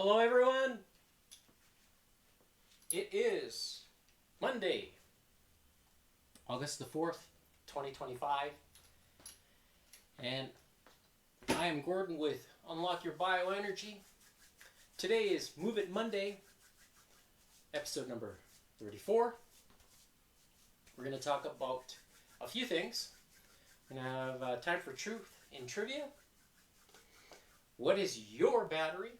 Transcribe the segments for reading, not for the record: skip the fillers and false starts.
Hello everyone! It is Monday, August the 4th, 2025, and I am Gordon with Unlock Your Bioenergy. Today is Move It Monday, episode number 34. We're going to talk about a few things. We're going to have time for truth in trivia. What is your battery?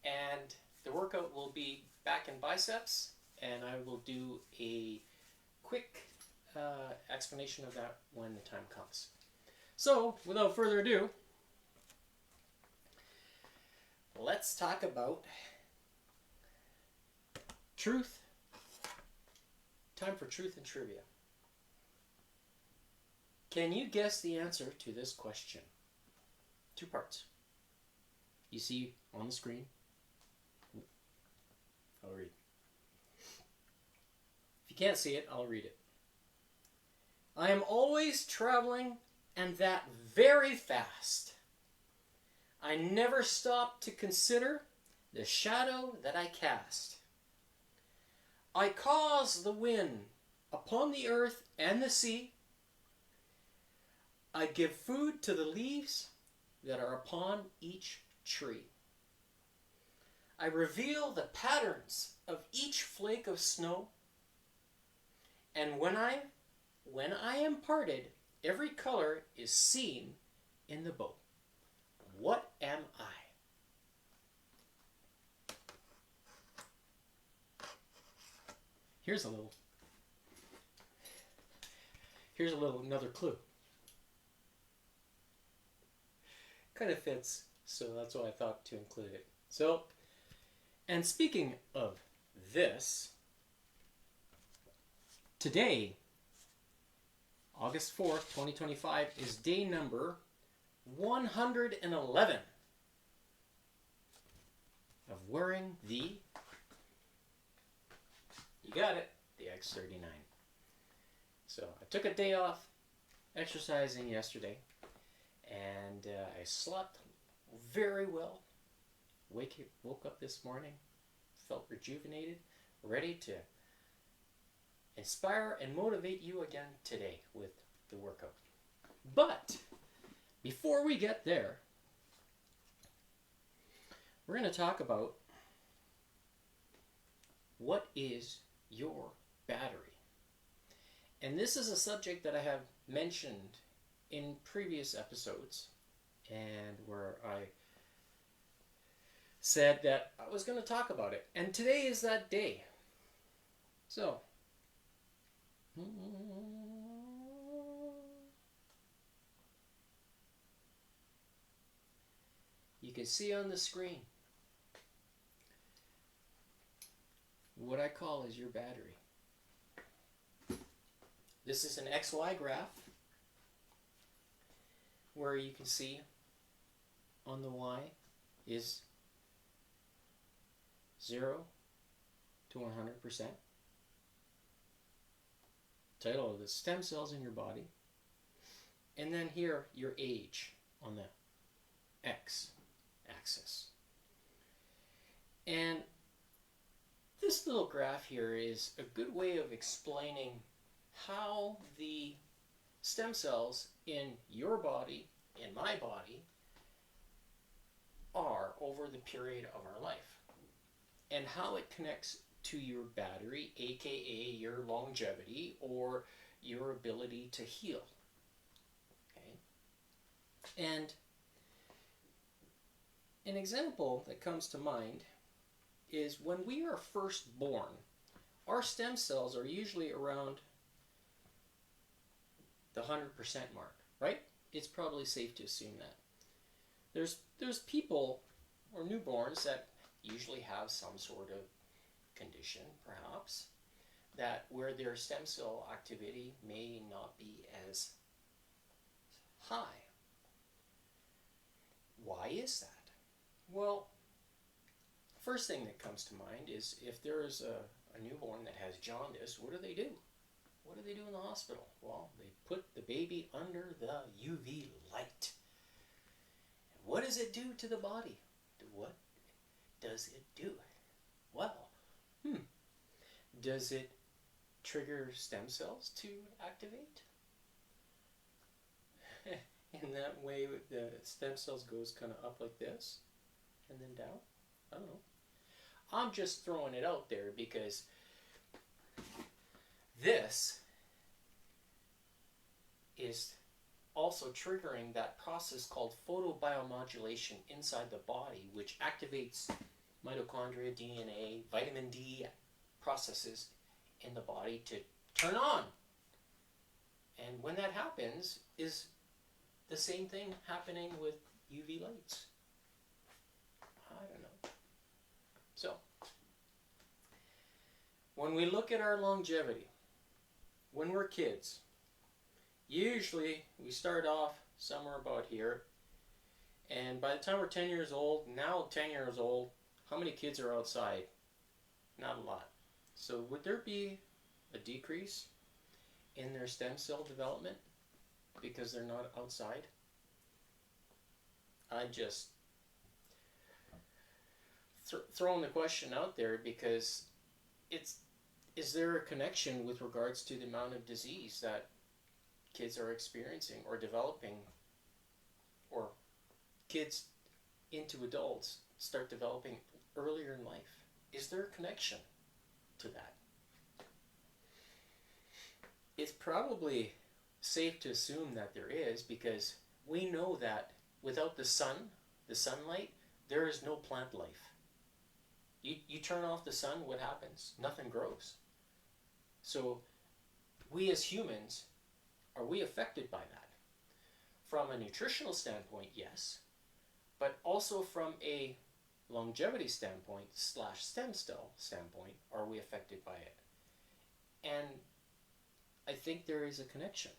And the workout will be back in biceps, and I will do a quick explanation of that when the time comes. So, without further ado, let's talk about truth. Time for truth and trivia. Can you guess the answer to this question? Two parts. You see on the screen. I'll read. If you can't see it, I'll read it. I am always traveling, and that very fast. I never stop to consider the shadow that I cast. I cause the wind upon the earth and the sea. I give food to the leaves that are upon each tree. I reveal the patterns of each flake of snow, and when I am parted, every color is seen in the bow. What am I? Here's another clue. Kind of fits, so that's why I thought to include it. So, and speaking of this, today, August 4th, 2025, is day number 111 of wearing the, you got it, the X39. So I took a day off exercising yesterday, and I slept very well. Woke up this morning, felt rejuvenated, ready to inspire and motivate you again today with the workout. But before we get there, we're going to talk about what is your battery. And this is a subject that I have mentioned in previous episodes, and where I said that I was going to talk about it. And today is that day. So, you can see on the screen what I call is your battery. This is an XY graph where you can see on the Y is 0 to 100%. Title of the stem cells in your body. And then here, your age on the X axis. And this little graph here is a good way of explaining how the stem cells in your body, in my body, are over the period of our life, and how it connects to your battery, aka your longevity or your ability to heal. Okay? And an example that comes to mind is when we are first born, our stem cells are usually around the 100% mark, right? It's probably safe to assume that. There's people or newborns that usually have some sort of condition, perhaps, that where their stem cell activity may not be as high. Why is that? Well, first thing that comes to mind is if there is a newborn that has jaundice, what do? What do they do in the hospital? Well, they put the baby under the UV light. And what does it do to the body? What? does it do? Well, does it trigger stem cells to activate? In that way, the stem cells goes kind of up like this and then down. I don't know. I'm just throwing it out there because this is also triggering that process called photobiomodulation inside the body, which activates mitochondria, DNA, vitamin D processes in the body to turn on. And when that happens, is the same thing happening with UV lights? I don't know. So, when we look at our longevity, when we're kids, usually we start off somewhere about here, and by the time we're 10 years old, now 10 years old, how many kids are outside? Not a lot. So would there be a decrease in their stem cell development because they're not outside? I just throwing the question out there because is there a connection with regards to the amount of disease that kids are experiencing or developing, or kids into adults start developing earlier in life? Is there a connection to that? It's probably safe to assume that there is, because we know that without the sunlight, there is no plant life. You turn off the sun, what happens? Nothing grows. So we as humans, are we affected by that? From a nutritional standpoint, yes, but also from a longevity standpoint / stem cell standpoint, are we affected by it? And I think there is a connection.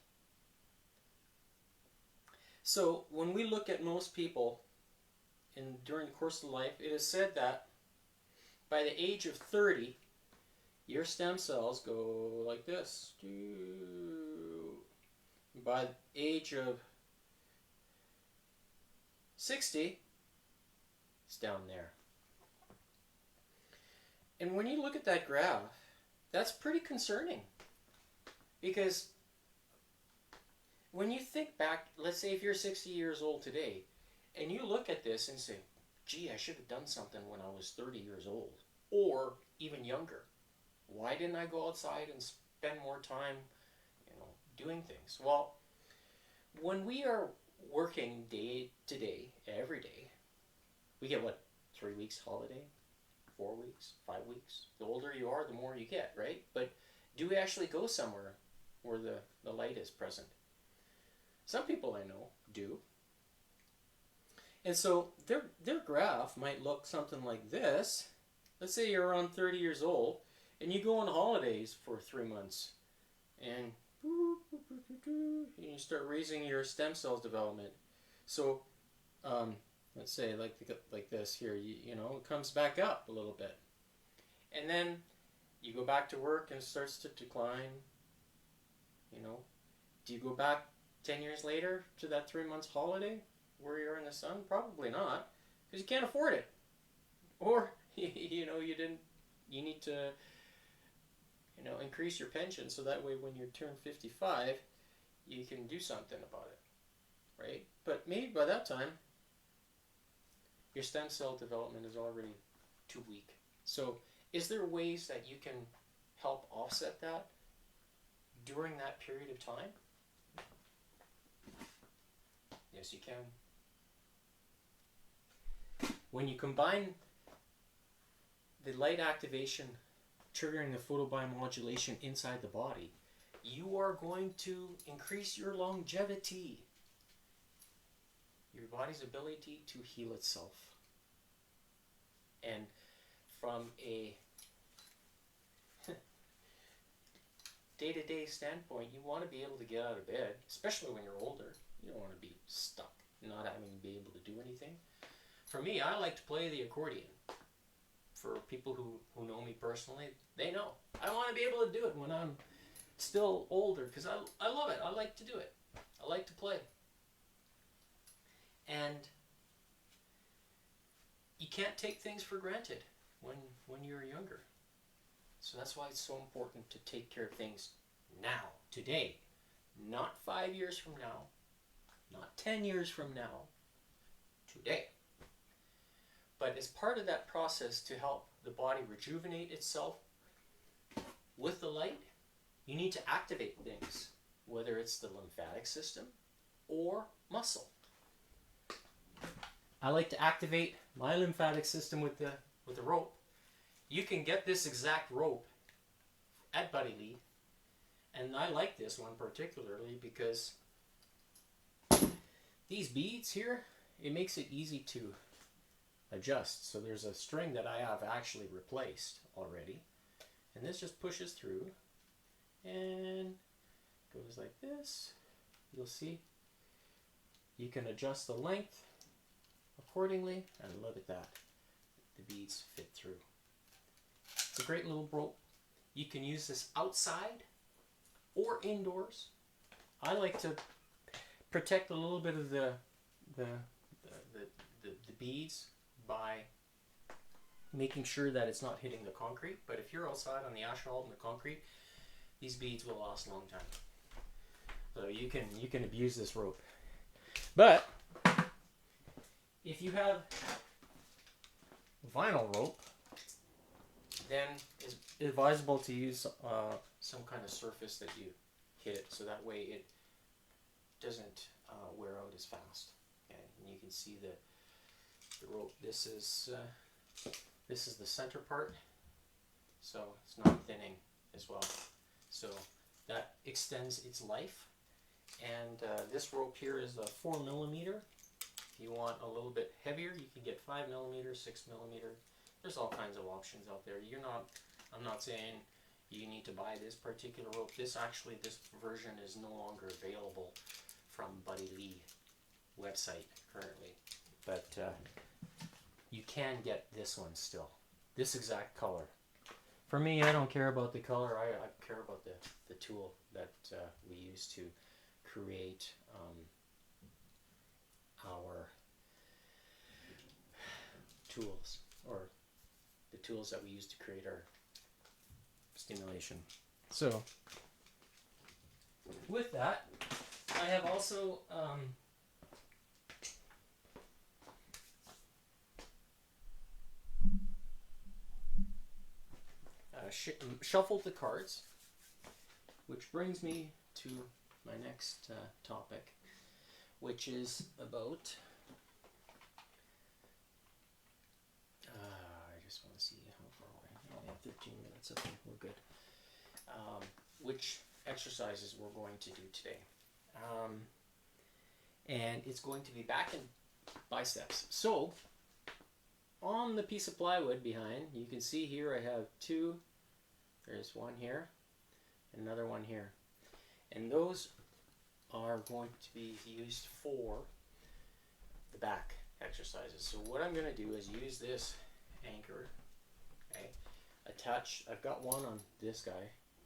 So when we look at most people during the course of life, it is said that by the age of 30, your stem cells go like this. By the age of 60, it's down there. And when you look at that graph, that's pretty concerning. Because when you think back, let's say if you're 60 years old today, and you look at this and say, gee, I should have done something when I was 30 years old, or even younger. Why didn't I go outside and spend more time, doing things? Well, when we are working day to day, every day, we get 3 weeks holiday, 4 weeks, 5 weeks. The older you are, the more you get, right? But do we actually go somewhere where the light is present? Some people I know do. And so their graph might look something like this. Let's say you're around 30 years old and you go on holidays for 3 months and you start raising your stem cells development. So let's say like this here, it comes back up a little bit. And then you go back to work and it starts to decline. Do you go back 10 years later to that 3 months holiday where you're in the sun? Probably not, because you can't afford it. Or, you need to, increase your pension so that way when you turn 55, you can do something about it, right? But maybe by that time, your stem cell development is already too weak. So is there ways that you can help offset that during that period of time? Yes, you can. When you combine the light activation triggering the photobiomodulation inside the body, you are going to increase your longevity, your body's ability to heal itself. And from a day-to-day standpoint, you want to be able to get out of bed, especially when you're older. You don't want to be stuck, not having to be able to do anything. For me, I like to play the accordion. For people who know me personally, they know. I want to be able to do it when I'm still older because I love it. I like to do it. I like to play. And you can't take things for granted when you're younger. So that's why it's so important to take care of things now, today. Not 5 years from now, not 10 years from now, today. But as part of that process to help the body rejuvenate itself with the light, you need to activate things, whether it's the lymphatic system or muscle. I like to activate my lymphatic system with the rope. You can get this exact rope at Buddy Lee, and I like this one particularly because these beads here, it makes it easy to adjust. So there's a string that I have actually replaced already, and this just pushes through and goes like this. You'll see you can adjust the length accordingly, and look at that, the beads fit through. It's a great little rope. You can use this outside or indoors. I like to protect a little bit of the beads by making sure that it's not hitting the concrete. But if you're outside on the asphalt and the concrete, these beads will last a long time. So you can abuse this rope. But if you have vinyl rope, then it's advisable to use some kind of surface that you hit it, so that way it doesn't wear out as fast. Okay? And you can see the rope. This is the center part, so it's not thinning as well. So that extends its life. And this rope here is a 4 millimeter. If you want a little bit heavier, you can get 5 millimeter, 6 millimeter. There's all kinds of options out there. I'm not saying you need to buy this particular rope. This version is no longer available from Buddy Lee website currently. But you can get this one still. This exact color. For me, I don't care about the color. I care about the tool that we use to create our tools, or the tools that we use to create our stimulation. So with that, I have also shuffled the cards, which brings me to my next topic, which is about I just want to see how far away. I only have 13 minutes. Okay, we're good. Which exercises we're going to do today. And it's going to be back in biceps. So, on the piece of plywood behind, you can see here I have two. There's one here, another one here. And those are going to be used for the back exercises. So what I'm going to do is use this anchor, okay, I've got one on this guy.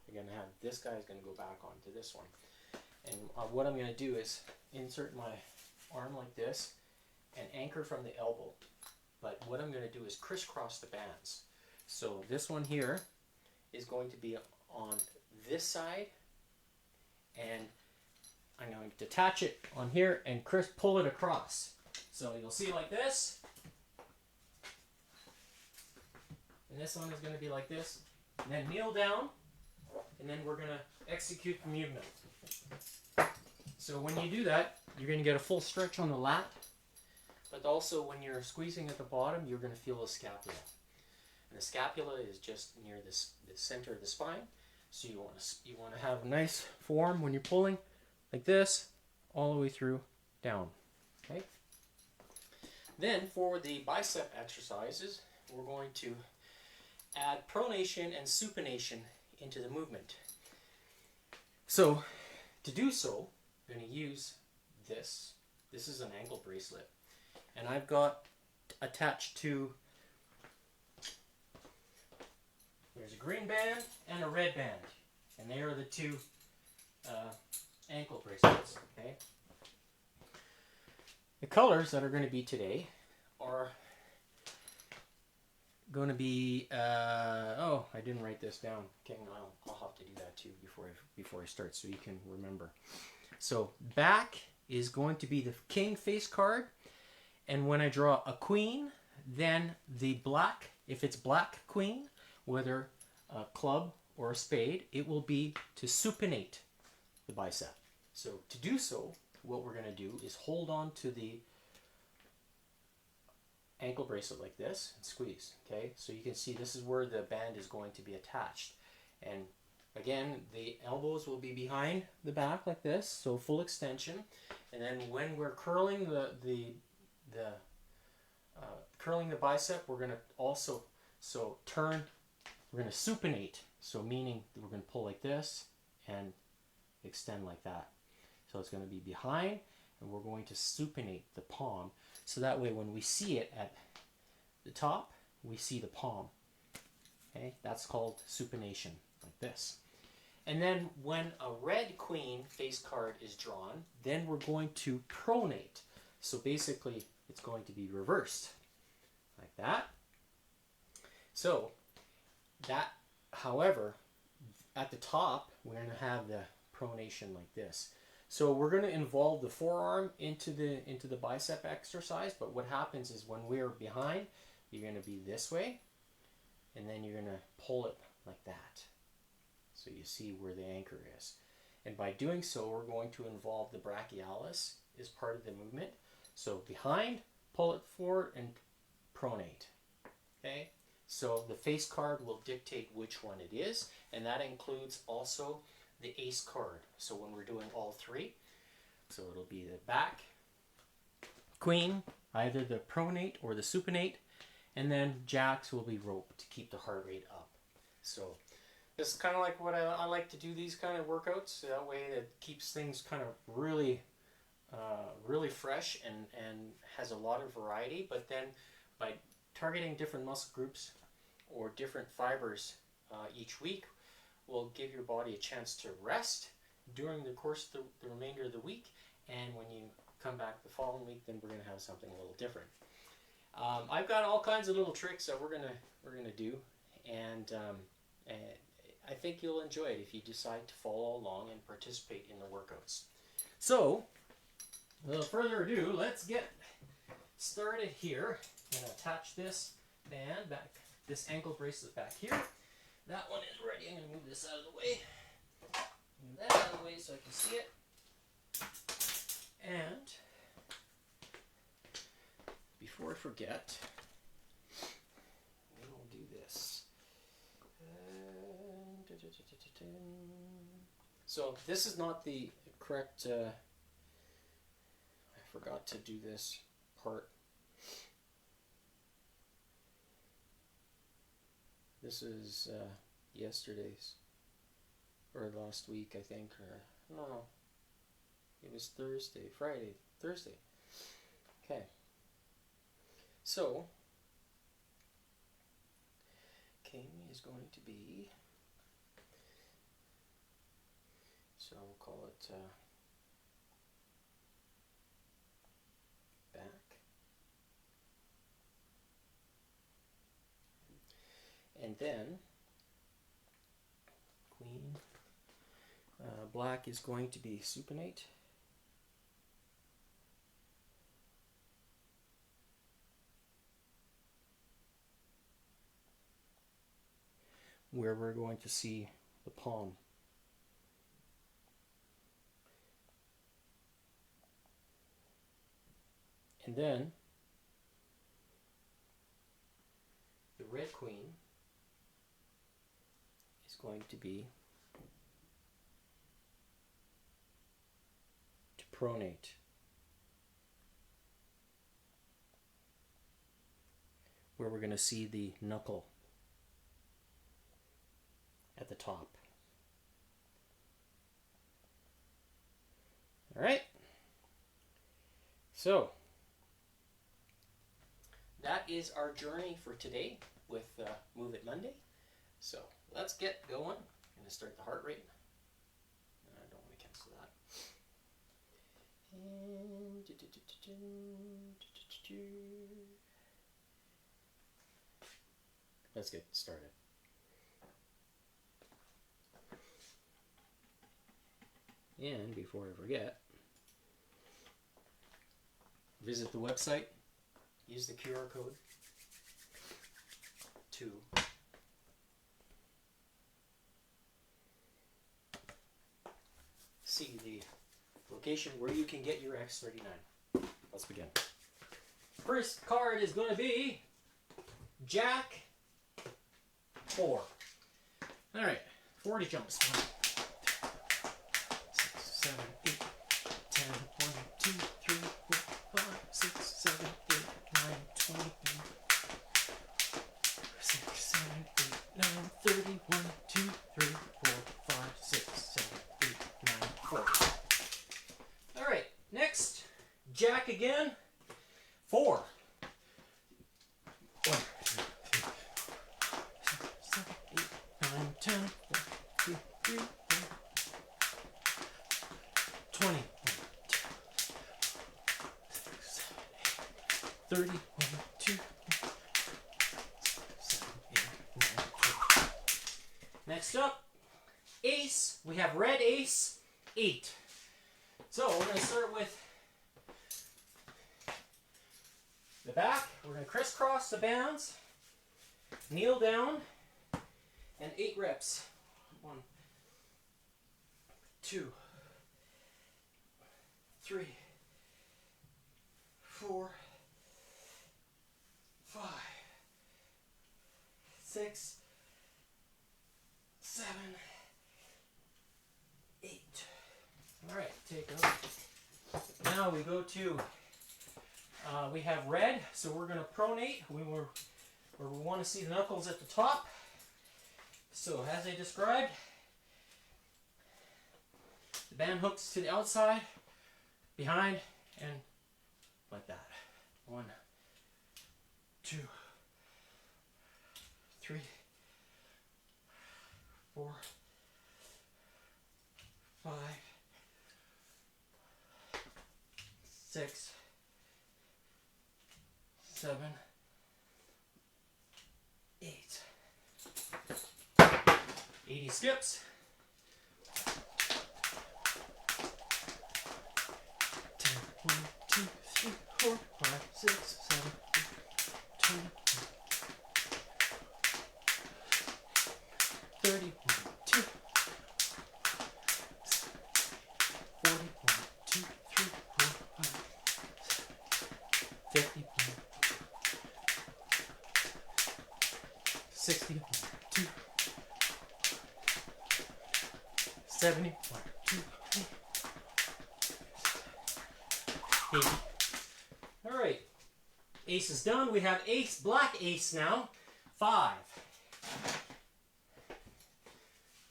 I'm going to have this guy is going to go back onto this one. And what I'm going to do is insert my arm like this and anchor from the elbow. But what I'm going to do is crisscross the bands. So this one here is going to be on this side, and I'm going to detach it on here and pull it across. So you'll see like this, and this one is going to be like this, and then kneel down, and then we're going to execute the movement. So when you do that, you're going to get a full stretch on the lat, but also when you're squeezing at the bottom, you're going to feel the scapula. And the scapula is just near the center of the spine. So you want to have a nice form when you're pulling, like this, all the way through, down. Okay. Then for the bicep exercises, we're going to add pronation and supination into the movement. So to do so, I'm going to use this. This is an ankle bracelet, and I've got attached to, there's a green band and a red band, and they are the two ankle bracelets. Okay. The colors that are going to be today are going to be, oh, I didn't write this down. Okay, I'll have to do that too before I start so you can remember. So back is going to be the king face card. And when I draw a queen, then the black, if it's black queen, whether a club or a spade, it will be to supinate the bicep. So to do so, what we're going to do is hold on to the ankle bracelet like this and squeeze. Okay, so you can see this is where the band is going to be attached. And again, the elbows will be behind the back like this, so full extension. And then when we're curling curling the bicep, we're going to also turn. We're going to supinate, so meaning we're going to pull like this and extend like that. So it's going to be behind, and we're going to supinate the palm. So that way when we see it at the top, we see the palm. Okay, that's called supination, like this. And then when a red queen face card is drawn, then we're going to pronate. So basically it's going to be reversed, like that. So that, however, at the top, we're going to have the pronation like this. So we're going to involve the forearm into the bicep exercise, but what happens is when we're behind, you're going to be this way, and then you're going to pull it like that. So you see where the anchor is. And by doing so, we're going to involve the brachialis as part of the movement. So behind, pull it forward, and pronate. Okay? So the face card will dictate which one it is, and that includes also the ace card. So when we're doing all three, so it'll be the back, queen, either the pronate or the supinate, and then jacks will be rope to keep the heart rate up. So this is kind of like what I like to do these kind of workouts. That way it keeps things kind of really fresh and has a lot of variety. But then by targeting different muscle groups or different fibers each week will give your body a chance to rest during the course of the remainder of the week. And when you come back the following week, then we're going to have something a little different. I've got all kinds of little tricks that we're gonna do, and I think you'll enjoy it if you decide to follow along and participate in the workouts. So, without further ado, let's get started here. I'm gonna attach this band back, this ankle bracelet back here. That one is ready. I'm gonna move this out of the way. Move that out of the way so I can see it. And before I forget, we will do this. So this is not the correct, I forgot to do this part. This is yesterday's, or last week I think, or no, it was Thursday. Okay. So, king is going to be, so we'll call it back. And then, queen, black is going to be supinate. Where we're going to see the palm. And then the red queen is going to be to pronate. Where we're going to see the knuckle at the top. All right. So that is our journey for today with Move It Monday. So let's get going. I'm going to start the heart rate. I don't want to cancel that. And let's get started. And before I forget, visit the website, use the QR code to see the location where you can get your X39. Let's begin. First card is going to be Jack 4. Alright, 40 jumps. 1, 6, 7, 8, 10, 1, 2, 3, 4, 5, 6, 7, 8, 9, 20, 6, 7, 8, 9, 30, 1, 2, 3, 4, 5, 6, 7, 8, 9, 40. Alright, next, Jack again. 4. 1, 2, 3, 6, 7, 8, 9, 10, 1, 2, 3, 4, 20, 1, 2, 6, 7, 8, 30, 1, 2, 3, 7, 8, 9, 10. Next up, Ace. We have red Ace, 8. So we're going to start with the back. We're going to crisscross the bands, kneel down, and 8 reps. 1, 2, 3, 4, 5, 6, 7, 8. All right, take up. Now we go to, we have red, so we're going to pronate. We want to see the knuckles at the top. So as I described, the band hooks to the outside, behind, and like that. 1, 2, 3, 4, 5, 6, 7, 8. 80 skips. 10, 1, 2, 3, 4, 5, 6, 7, 8, 20, 30, 1, 2, 40, 1, 2, 3, 4, 5, 50, 60, 1, 2, 70, 1, 2, 3, 80. Alright, Ace is done. We have Ace, black Ace now, 5.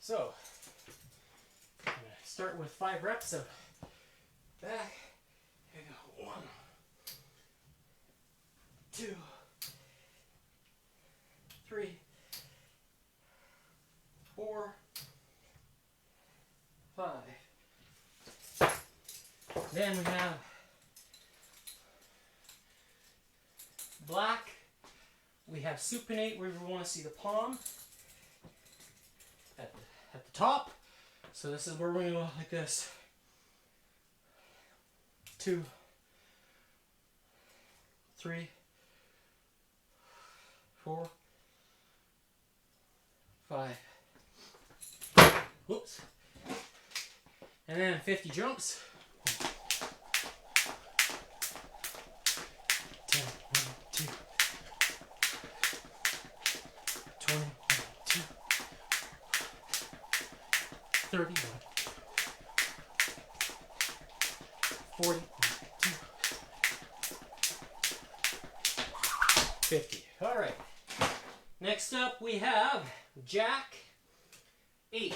So, I'm going to start with 5 reps of back. Here we go. 1, 2, 3, 4, 5. Then we have black. We have supinate where we want to see the palm at the top. So this is where we're going to go like this. 2, 3, 4, 5. Whoops. And then 50 jumps. 10, 1, 2, 20, 1, 2, 30, 1, 40, 1, 2, 50. All right. Next up we have Jack 8.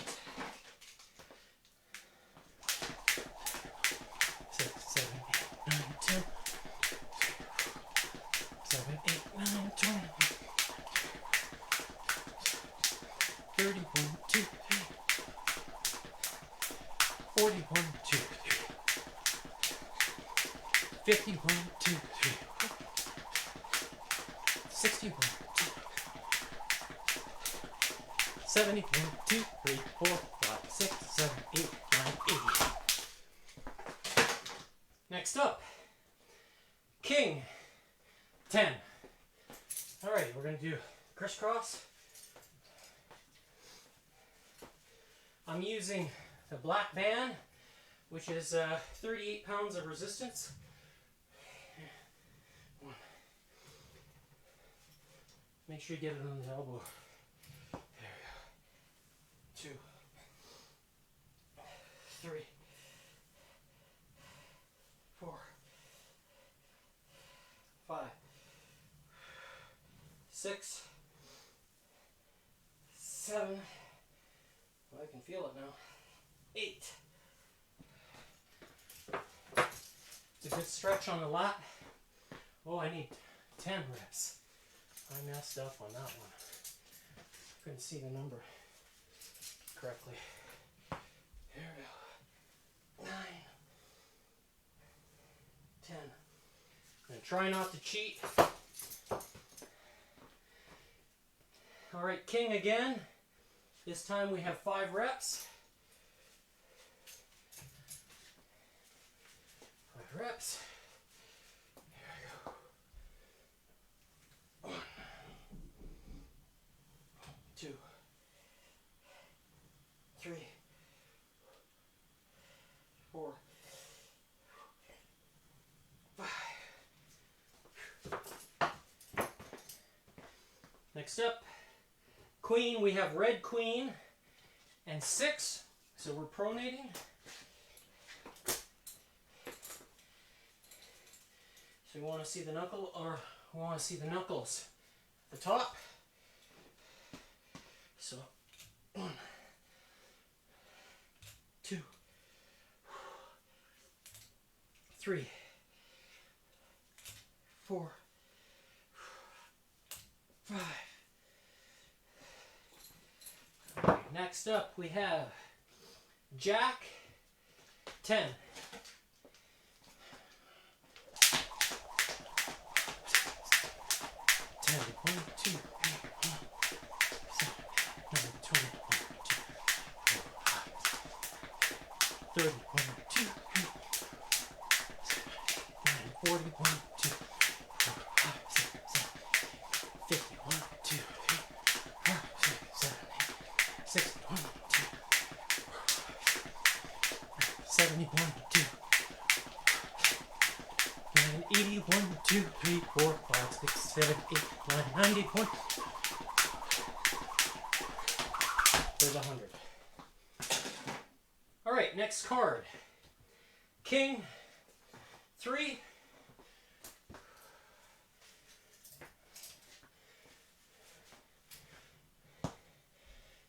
6, 7, 8, 9, 10. 7, 8, 9, 20. 30, 1, 2, 3. 40, 1, 2, 3. 50, 1, 2, 3. 60, 1, 2, 3. 70, 1, 2, 3, 4, 5, 6, 7, 8, 9, 80. Next up, King 10. Alright, we're going to do crisscross. I'm using the black band, which is 38 pounds of resistance. One. Make sure you get it on the elbow. There we go. 2, 3, 4, 5, 6, 7. I can feel it now. 8. It's a good stretch on the lat. Oh, I need 10 reps. I messed up on that one. Couldn't see the number correctly. Here we go. 9, 10. I'm going to try not to cheat. All right, King again. This time we have 5 reps. 5 reps. Here we go. 1, 2, 3, 4, 5. Next up, Queen. We have red Queen and 6. So we're pronating. So we want to see the knuckle, or we want to see the knuckles at the top. So 1, 2, 3, 4, 5. Right, next up we have Jack 10. 1, 2, 3, 4, 7, 9, 20, 1, 2, 4, 5, 30, 1, 2, 3, 9, 40, 1, 2, 4, 5, 6, 7, 50, 1, 2, 3, 4, 5, 6, 7, 8, 60, 1, 2, 70, 1, 2, 80, 1, 2, 3, 4, 5, 6, 7, 8, 9, 90, 1. There's 100. All right, next card. King 3.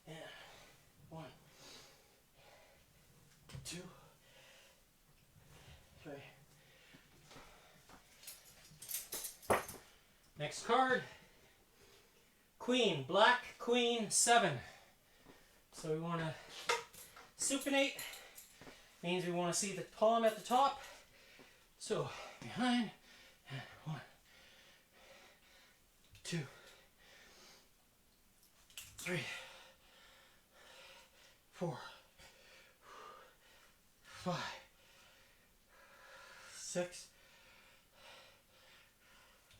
And 1, 2, 3. Next card, Queen, black Queen 7. So we want to supinate, means we want to see the palm at the top. So behind, and 1, 2, 3, 4, 5, 6,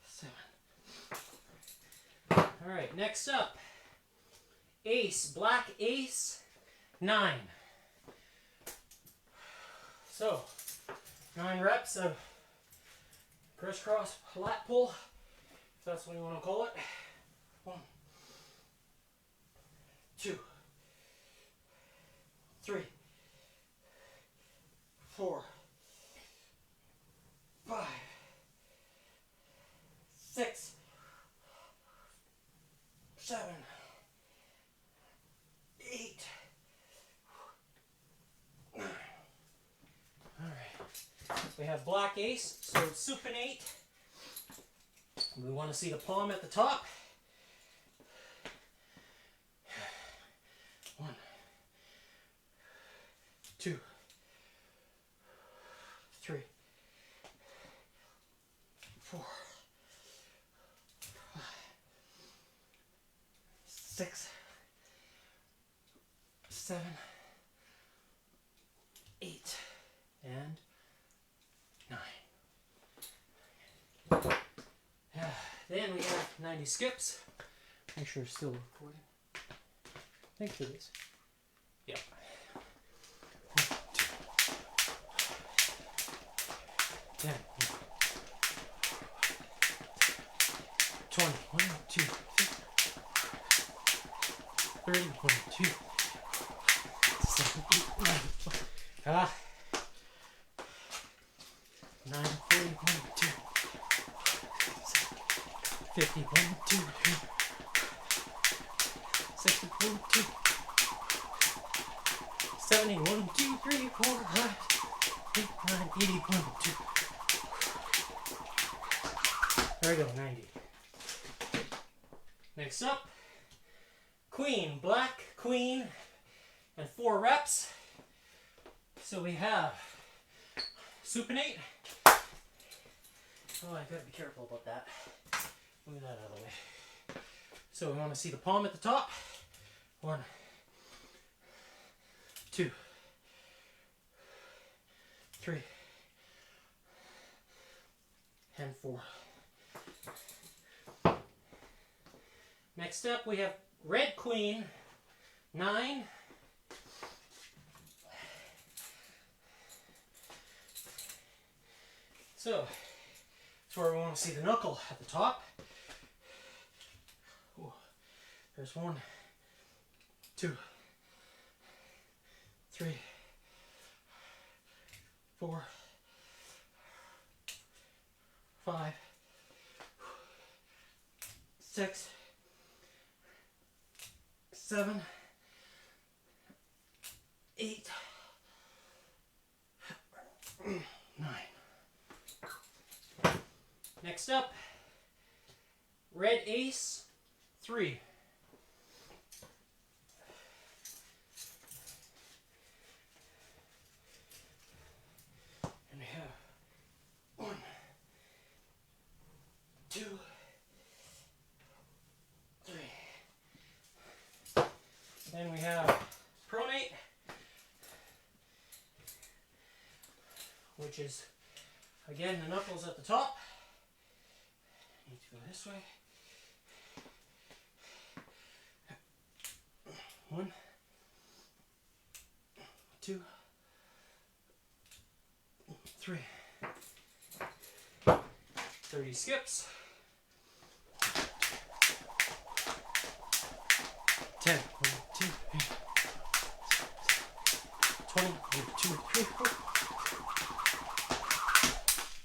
7. All right, next up, Ace, black Ace 9. So 9 reps of crisscross lat pull, if that's what you want to call it. 1, 2, 3, 4, 5, 6, 7, 8, 9. All right. We have black Ace, so supinate. We want to see the palm at the top. 1, 2, 3, 4, 5, 6, 7, 8, and 9. Then we have 90 skips. Make sure it's still recording. Thanks for this. Yep. 10, 20, 1, 2, 30, 1, 2, 7, 8, 9. 9, 40, 1, 2, 50, 1, 2, 3, 60, 1, 2, 70, 1, 2, 3, 4, 5, 8, 9, 80, 1, 2. There we go, 90. Next up, queen, black, queen, and 4 reps. So we have supinate. Oh, I gotta be careful about that. Move that out of the way. So we want to see the palm at the top. 1, 2, 3, and 4. Next up we have red queen, 9. So that's where we want to see the knuckle at the top. Ooh, there's 1, 2, 3, 4, 5, 6, 7, 8, 9. Next up, red ace, 3. And we have 1, 2, 3. Then we have pronate, which is again the knuckles at the top. Need to go this way. 1, 2, 3. 30 skips. 10, 1, 2, 3. 20, 1, 2, 3, 4.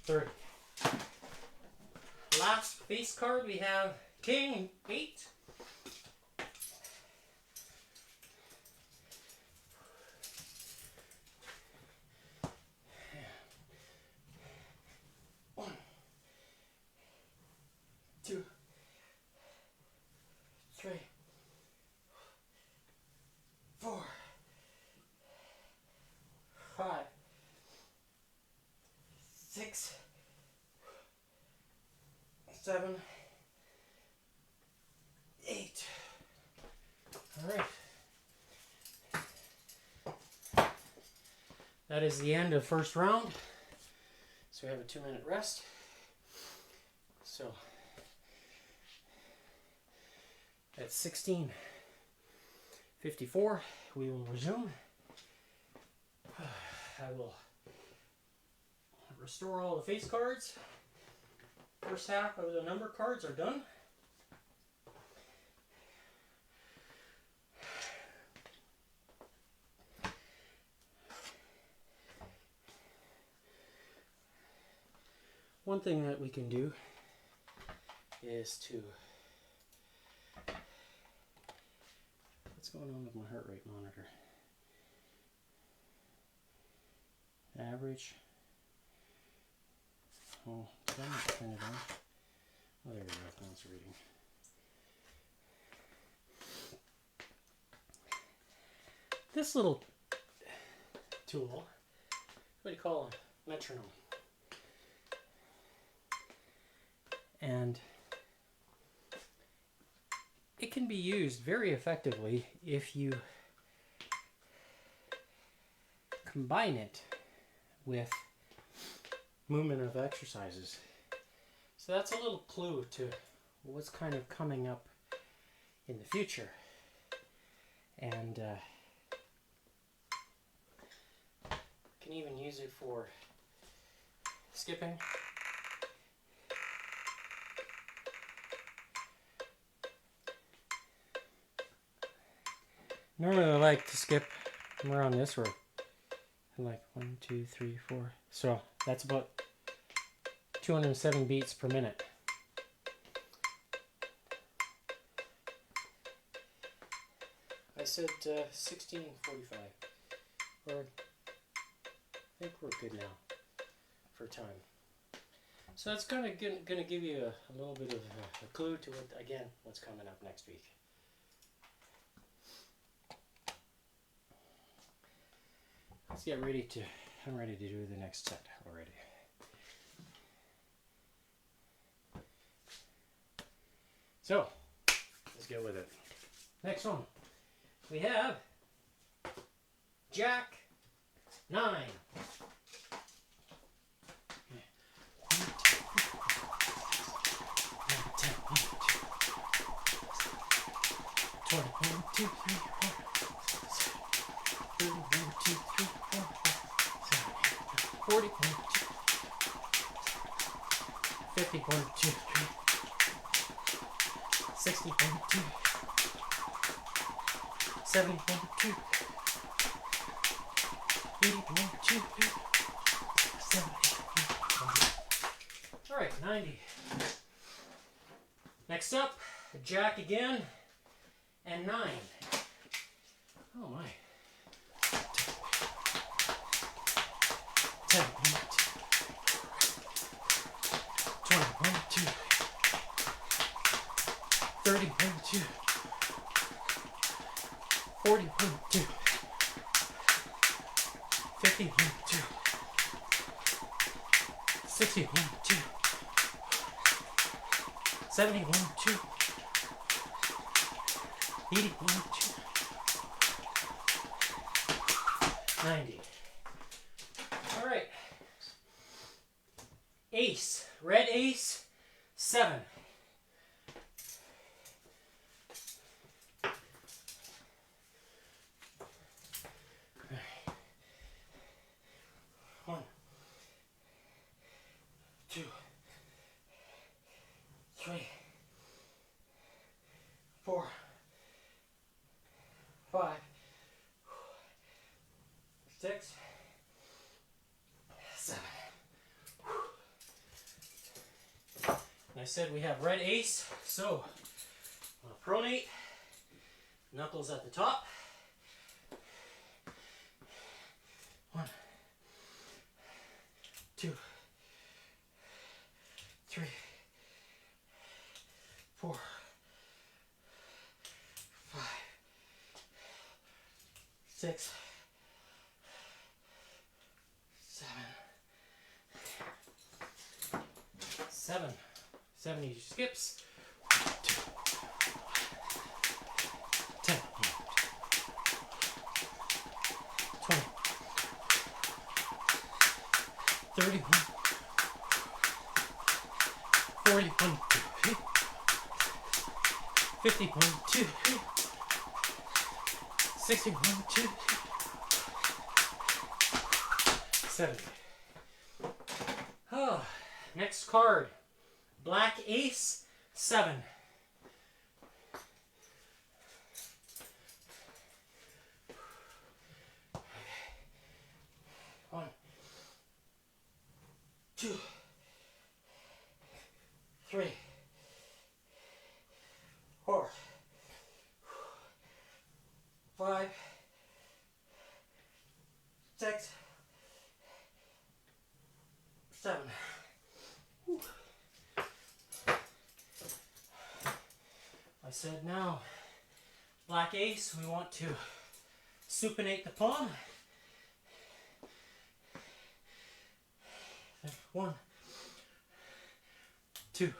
30. Last face card we have king, 8. One, 2, 3, 4, 5, 6, 7, 8. All right. That is the end of first round. So we have a 2-minute rest. So at 16:54, we will resume. I will restore all the face cards. First half of the number cards are done. One thing that we can do is to... What's going on with my heart rate monitor? Average. Oh, did I not turn it on? Oh, there we go. Now it's reading. This little tool, what do you call a metronome? And it can be used very effectively if you combine it with movement of exercises. So that's a little clue to what's kind of coming up in the future. And can even use it for skipping. Normally I like to skip around this where I'm like 1, 2, 3, 4. So that's about 207 beats per minute. I said 16:45. Or I think we're good now for time. So that's kind of going to give you a little bit of a clue to what's coming up next week. Let's get ready to, I'm ready to do the next set already. So, let's get with it. Next one, we have Jack 9. All right, 90. Next up, Jack again, and 9. Oh my. 10, 20, 2, 30, 2, 40, 2, 50, 2, 60, 2, 70, 2, 80, 2, 90. All right. Ace, red ace, 7. One, 2, 3, 4, 5, 6, 7. And I said we have red ace, so I'm going to pronate, knuckles at the top. 1, 2, 3, 4, 5, 6, 7. 70 skips. 2, 10, 20, 30, 40, 50, 2, 60, 2, 70. Oh, next card. Black ace, 7. One, 2, 3, 4, 5, 6, 7. Whew. I said now, black ace, we want to supinate the palm. 1, 2,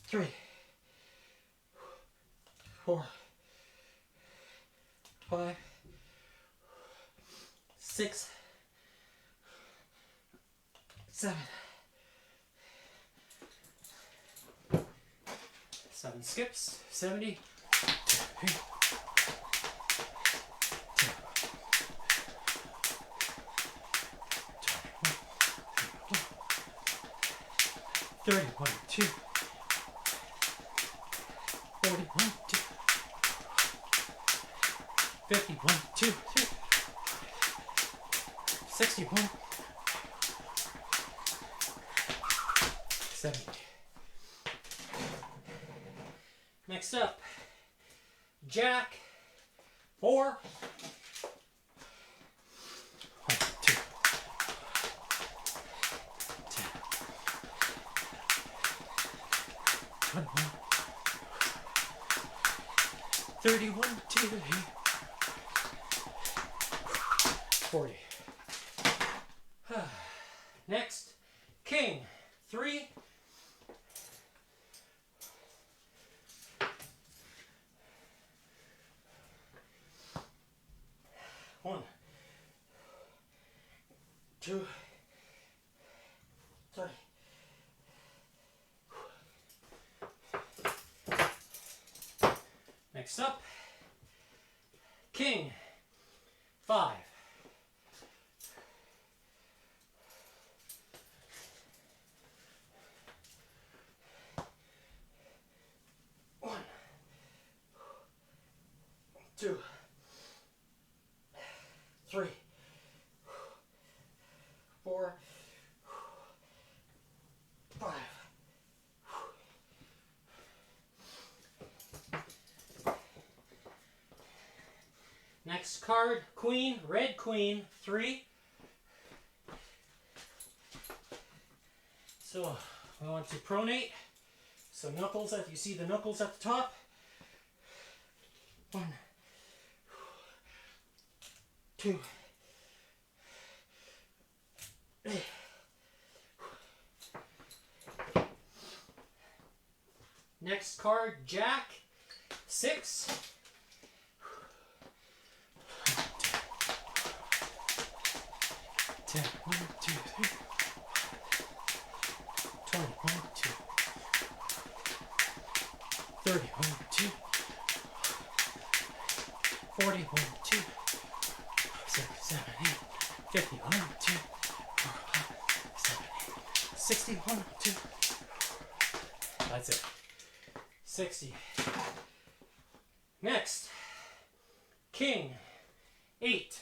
3, 4, 5, 6, 7. 7 skips, 70. 31, 2. 41, 2. 51, 2, 3. 61. 70. Next up, jack, 4. 1, 2. 10. 21. 31, 2, 3. 40. Next, king, 3. 1, 2, 3. Next up, king, 5. 1, 2, 3, 4, 5. Next card, queen, red queen, 3. So we want to pronate. So knuckles, if you see the knuckles at the top. 1, 2, 3. Next card, jack, 6. 10, 1, 2, 3. 21, 2. 31, 2. 41, 2. 6, 7, 8. 51, 2. 4, 5, 7, 8. 61, 2. That's it. 60. Next, king, 8.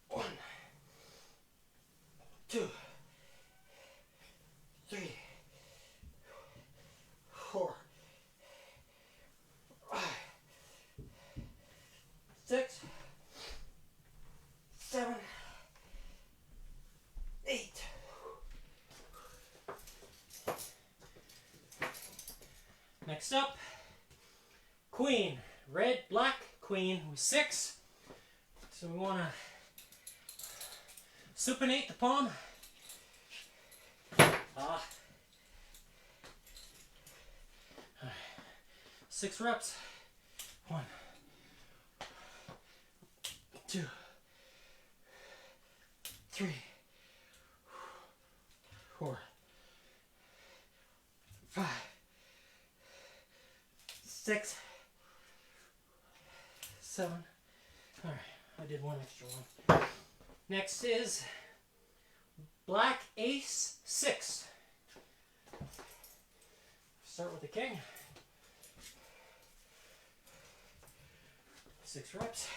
1, 2, 3, 4, 5, 6, 7, 8. Next up, queen, red, black, queen, 6. So we want to supinate the palm. 6 reps. 1, 2, 3, 4, 5, 6, 7. All right, I did one extra one. Next is black ace, 6. Start with the king. 6 reps.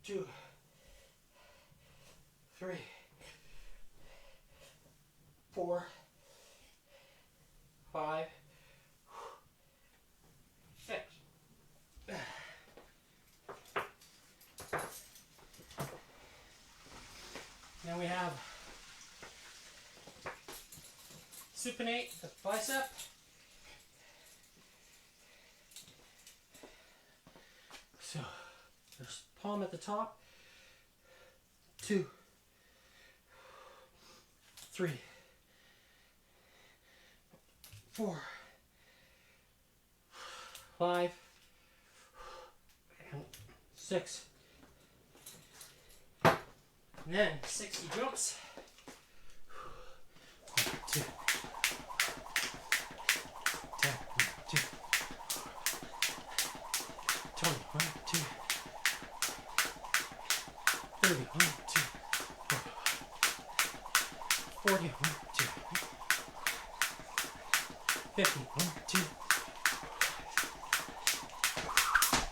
2, 3, 4, 5, 6. Now we have supinate the bicep. So there's palm at the top. 2, 3, 4, 5, and 6. And then 60 jumps. 1, 2. 10, 1, 2. 20, 1, 2. 30, 1, 2. 40, 1, 2. 50, 1, 2.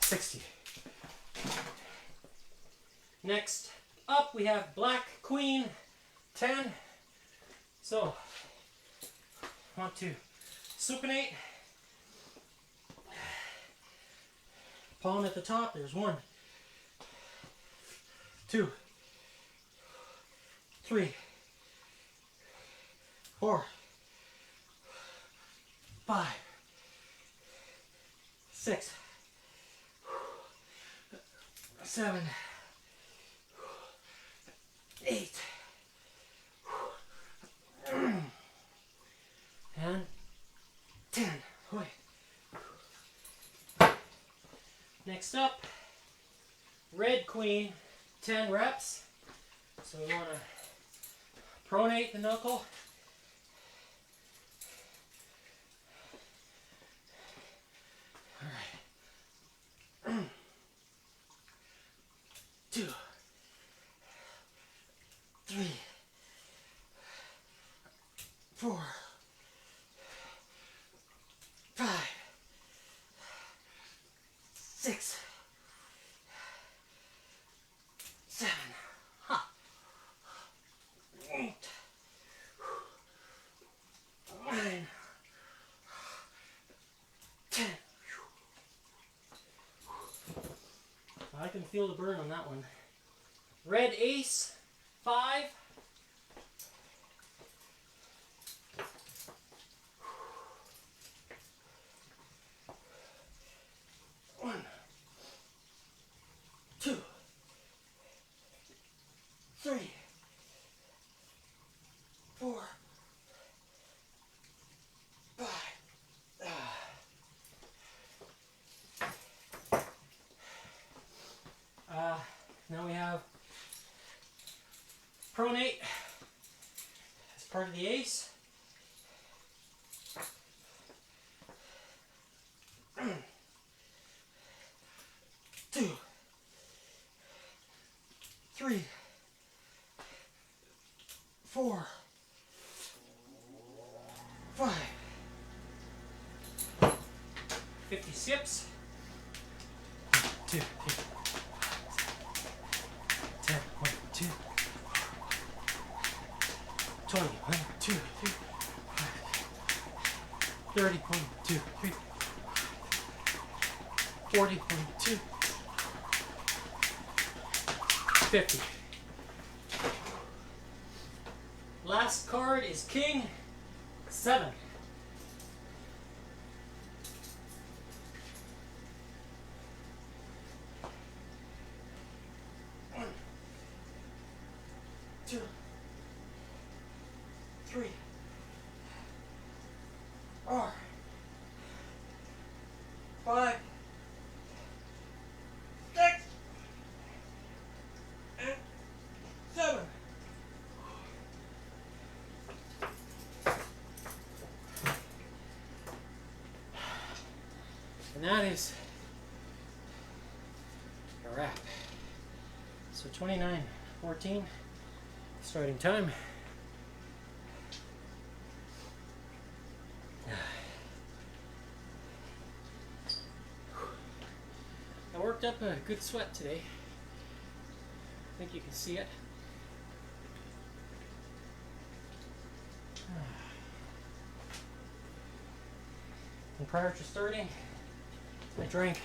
60. Next up we have black queen 10. So want to supinate. Palm at the top. There's 1, 2, 3, 4, 5, 6, 7, 8, and 10. Next up, red queen, 10 reps. So we want to pronate the knuckle. All right. 2, 3, 4, 5, 6, 7, 8, 9, 10. I can feel the burn on that one. Red ace, 5. 1, 2, 3, 4, 5. Now we have pronate as part of the ace. 2, 3, 4, 5. 50 sips. 1, 2, 3. 10, 1, 2. 20, 1, 2, 3. 30, 1, 2, 3. 40, 1, 2. 50. Last card is King 7. 1, 2, 3, 4, 5, 6, and 7. And that is a wrap. So 29:14 starting time. I worked up a good sweat today. I think you can see it. And prior to starting, I drank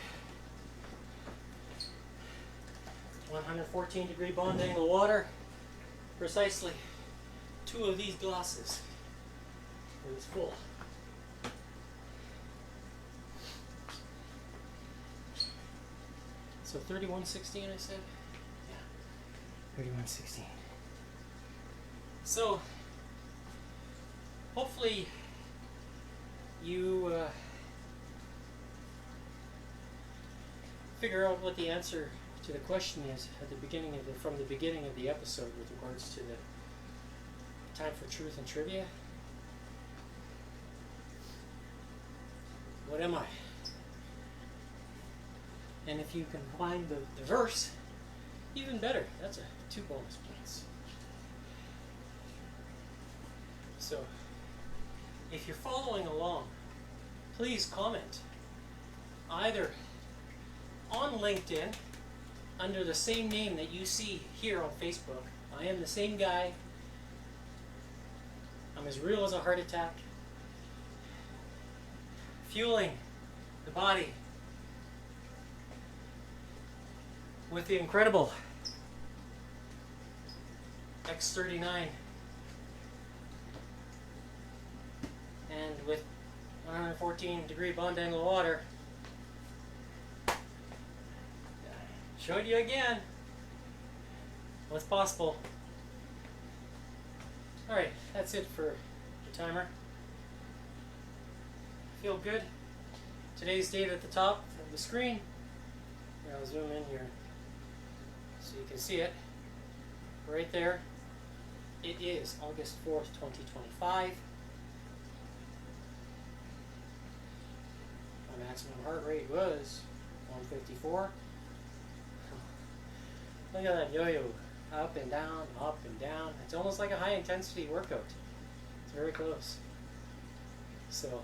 114-degree bond angle water, precisely 2 of these glasses. It was full. So 31:16, I said? Yeah, 31:16. So hopefully you figure out what the answer to the question is at the beginning of from the beginning of the episode with regards to the time for truth and trivia. What am I? And if you can find the verse, even better. That's 2 bonus points. So, if you're following along, please comment either on LinkedIn under the same name that you see here on Facebook. I am the same guy. I'm as real as a heart attack. Fueling the body with the incredible X39 and with 114 degree bond angle water. Showed you again what's possible. Alright, that's it for the timer. Feel good. Today's date at the top of the screen. Here, I'll zoom in here so you can see it. Right there. It is August 4th, 2025. My maximum heart rate was 154. Look at that yo-yo. Up and down, up and down. It's almost like a high intensity workout. It's very close. So,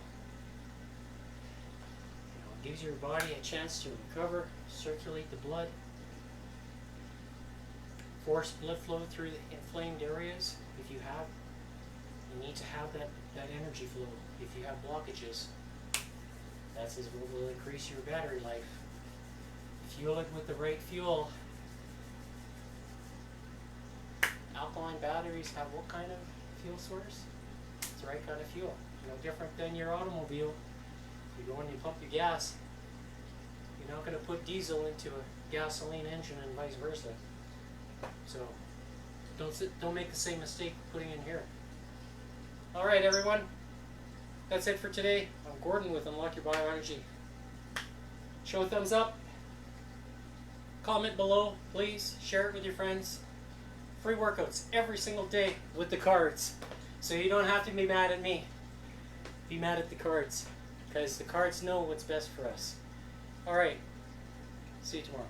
it gives your body a chance to recover, circulate the blood, force blood flow through the inflamed areas. If you have, you need to have that energy flow. If you have blockages, that's what will increase your battery life. Fuel it with the right fuel. Alkaline batteries have what kind of fuel source? It's the right kind of fuel. No different than your automobile. You go and you pump your gas. You're not going to put diesel into a gasoline engine and vice versa. So don't make the same mistake putting in here. All right, everyone. That's it for today. I'm Gordon with Unlock Your Bioenergy. Show a thumbs up. Comment below, please. Share it with your friends. Free workouts every single day with the cards. So you don't have to be mad at me. Be mad at the cards. Because the cards know what's best for us. Alright. See you tomorrow.